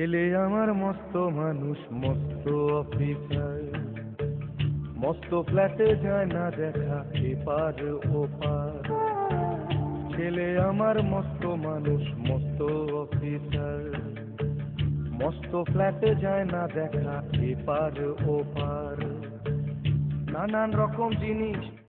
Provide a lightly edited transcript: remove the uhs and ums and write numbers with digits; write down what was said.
ছেলে আমার মস্ত মানুষ, মস্ত অফিসার, মস্ত ফ্ল্যাটে যায় না দেখা এপার ওপার। ছেলে আমার মস্ত মানুষ, মস্ত অফিসার, মস্ত ফ্ল্যাটে যায় না দেখা এপার ওপার। নানান রকম জিনিস